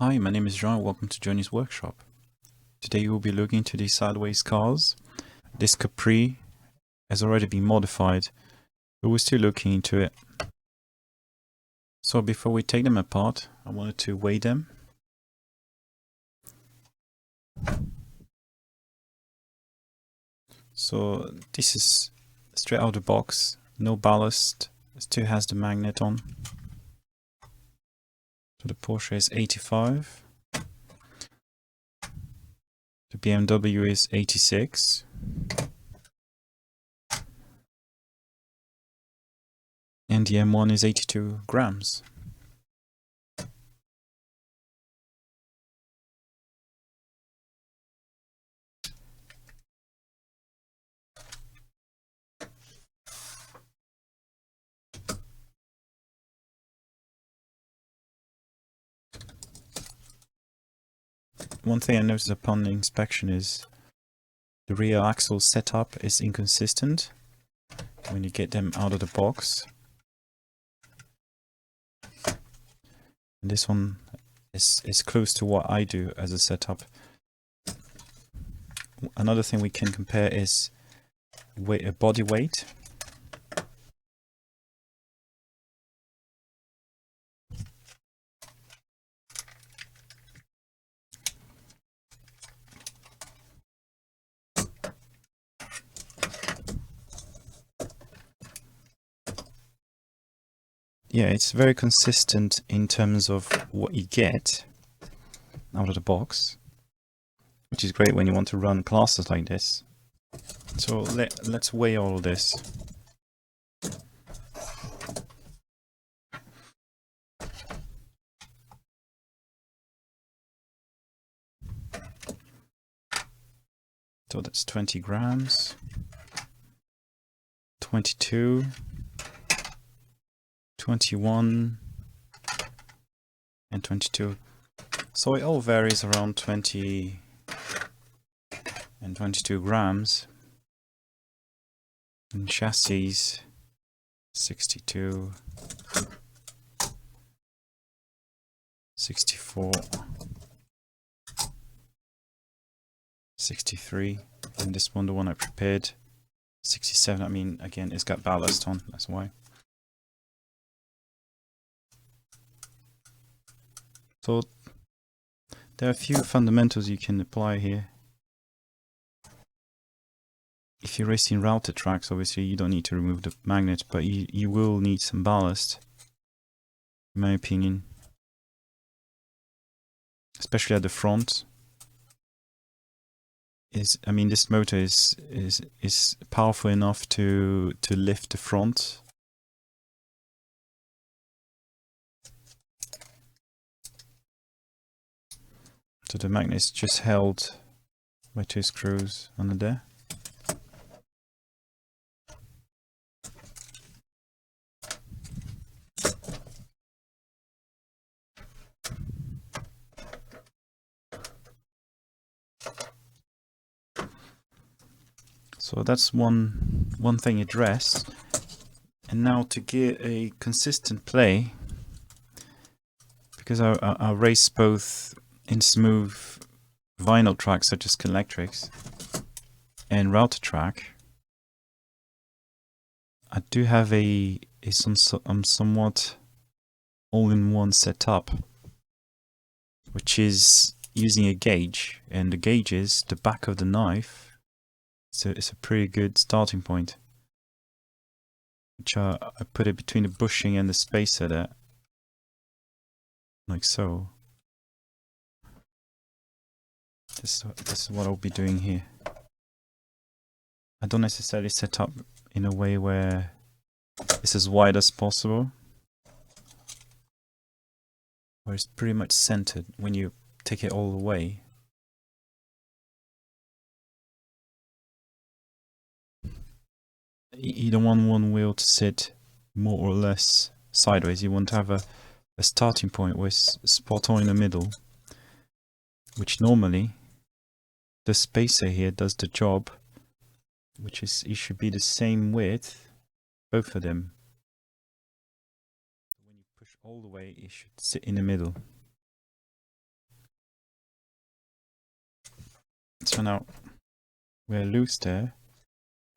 Hi, my name is Jean. Welcome to Johnny's Workshop. Today we'll be looking into these sideways cars. This Capri has already been modified, but we're still looking into it. So before we take them apart, I wanted to weigh them. So this is straight out of the box, no ballast. It still has the magnet on. So the Porsche is 85. The BMW is 86. And the M1 is 82 grams. One thing I noticed upon inspection is the rear axle setup is inconsistent when you get them out of the box. And this one is close to what I do as a setup. Another thing we can compare is body weight. Yeah, it's very consistent in terms of what you get out of the box, which is great when you want to run classes like this. So let's weigh all of this. So that's 20 grams, 22, 21, and 22. So it all varies around 20 and 22 grams. And chassis 62, 64, 63, and this one, the one I prepared, 67. I mean, again, it's got ballast on, that's why. So there are a few fundamentals you can apply here. If you're racing routed tracks, obviously you don't need to remove the magnet, but you will need some ballast, in my opinion, especially at the front. I mean, this motor is powerful enough to lift the front. So the magnet is just held by two screws under there. So that's one thing addressed. And now to get a consistent play, because I race both in smooth vinyl tracks such as Electrics and router track, I do have a somewhat all-in-one setup, which is using a gauge, and the gauge is the back of the knife. So it's a pretty good starting point, which I put it between the bushing and the spacer there, like so. This is what I'll be doing here. I don't necessarily set up in a way where it's as wide as possible, where it's pretty much centered when you take it all the way. You don't want one wheel to sit more or less sideways. You want to have a starting point where it's spot on in the middle, which normally the spacer here does the job, which is, it should be the same width, both of them. When you push all the way, it should sit in the middle. So now we're loose there,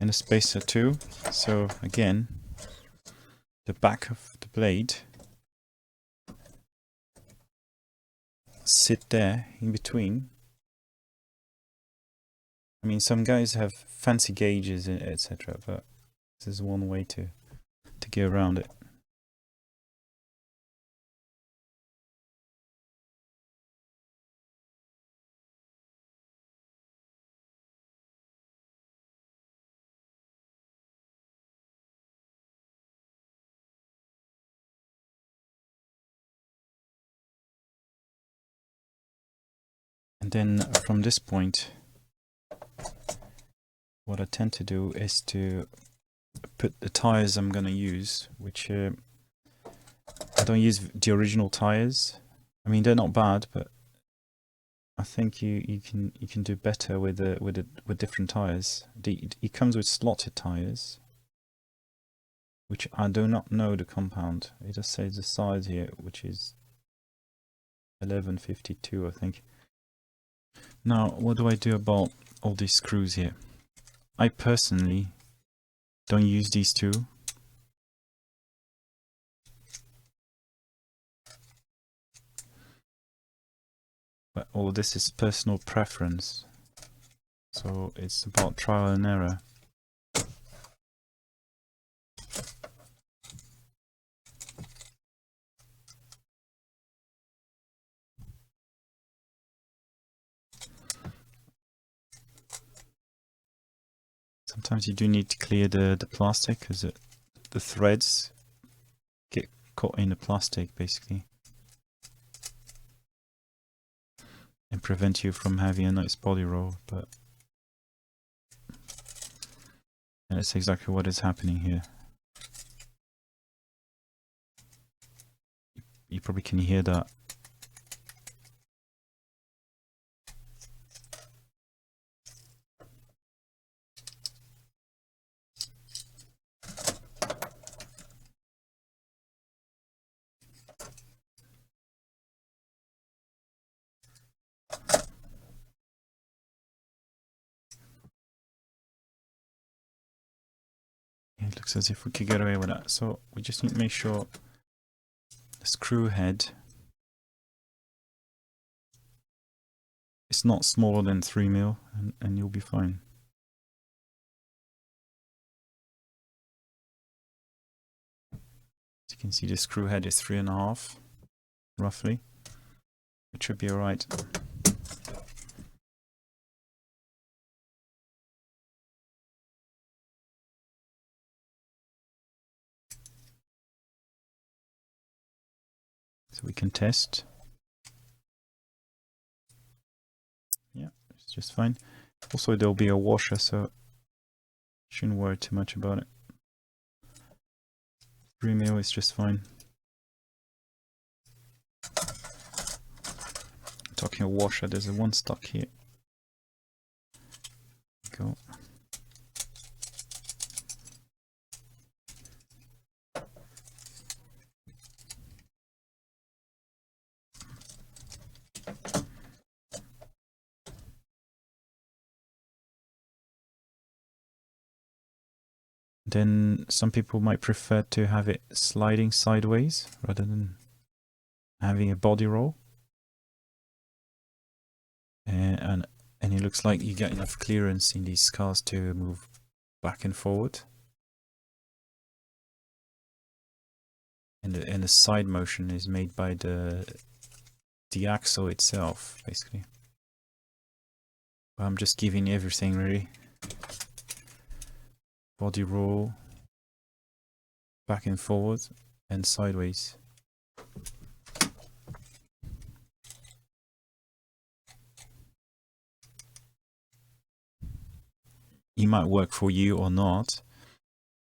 and the spacer too. So again, the back of the blade sit there in between. I mean, some guys have fancy gauges, etc., but this is one way to get around it. And then from this point, what I tend to do is to put the tires I'm gonna use, which I don't use the original tires. I mean, they're not bad, but I think you can do better with different tires. It comes with slotted tires, which I do not know the compound. It just says the size here, which is 1152, I think. Now, what do I do about all these screws here? I personally don't use these two. But all this is personal preference. So it's about trial and error. Sometimes you do need to clear the plastic because the threads get caught in the plastic basically, and prevent you from having a nice body roll. But and that's exactly what is happening here. You probably can hear that. It looks as if we could get away with that. So we just need to make sure the screw head is not smaller than 3mm, and you'll be fine. As you can see, the screw head is 3.5 roughly. It should be alright. So we can test. Yeah, it's just fine. Also, there'll be a washer, so shouldn't worry too much about it. 3mm is just fine. Talking of washer, there's a one stuck here. Go. Then some people might prefer to have it sliding sideways rather than having a body roll. And it looks like you get enough clearance in these cars to move back and forward. And the side motion is made by the axle itself, basically. I'm just giving everything really. Body roll, back and forward, and sideways. It might work for you or not,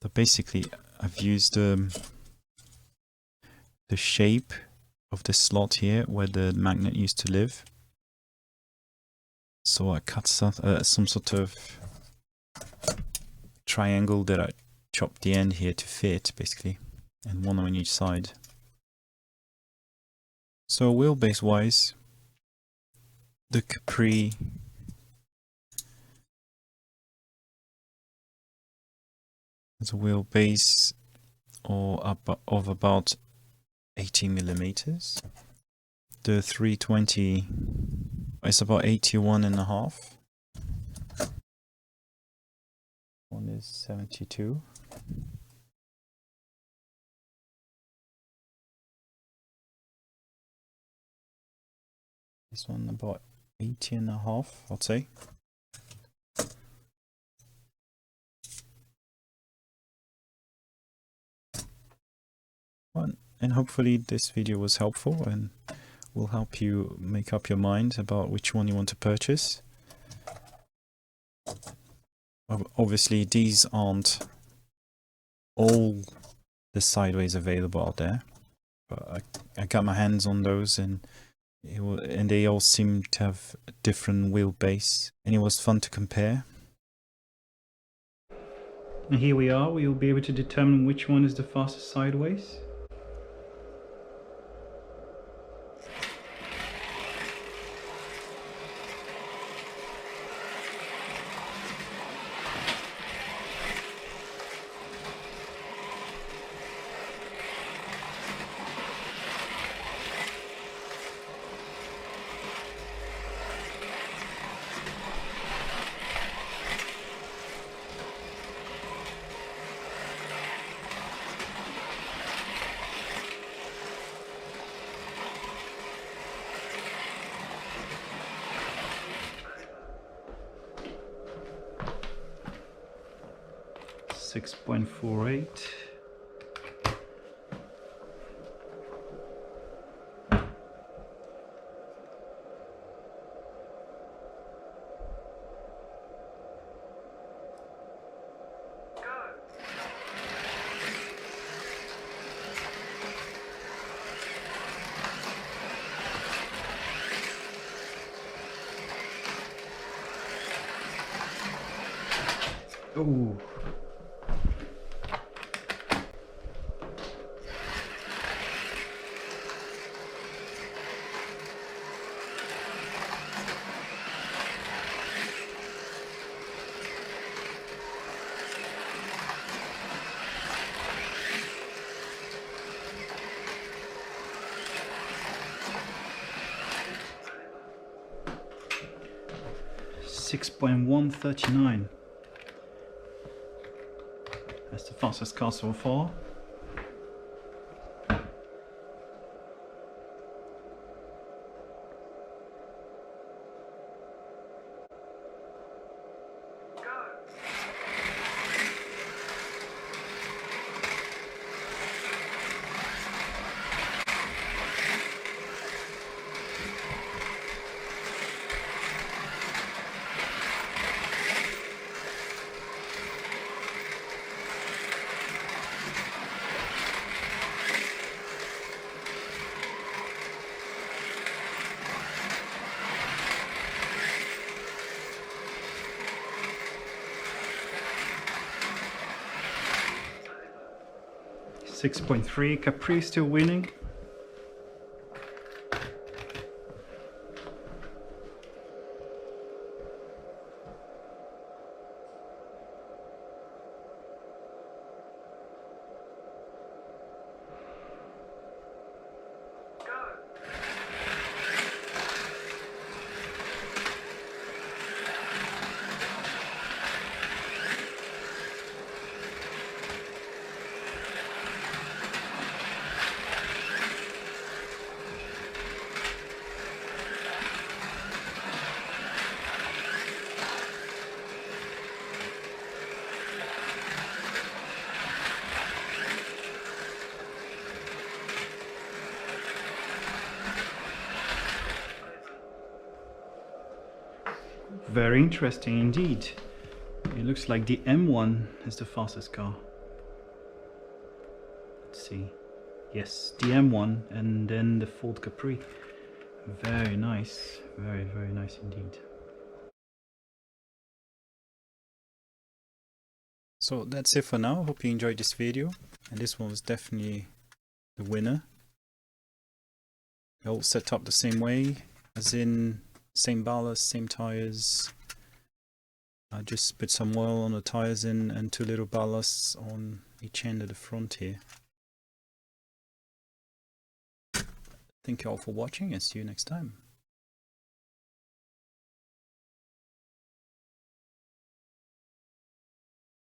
but basically I've used the shape of the slot here where the magnet used to live. So I cut some sort of triangle that I chopped the end here to fit, basically, and one on each side. So wheelbase wise, the Capri Has a wheelbase of about 80 millimeters. The 320 is about 81.5. One is 72. This one about 80.5, I'd say. And hopefully this video was helpful and will help you make up your mind about which one you want to purchase. Obviously these aren't all the sideways available out there, but I got my hands on those, and they all seem to have a different wheelbase, and it was fun to compare. And here we are, we will be able to determine which one is the fastest sideways. .48. Oh. .139. That's the fastest car so far. .3, Capri still winning. Very interesting indeed. It looks like the M1 is the fastest car. Let's see. Yes, the M1 and then the Ford Capri. Very nice. Very, very nice indeed. So that's it for now. Hope you enjoyed this video. And this one was definitely the winner. All set up the same way, as in same ballast, same tires, I just put some oil on the tires and 2 little ballasts on each end of the front here. Thank you all for watching and see you next time.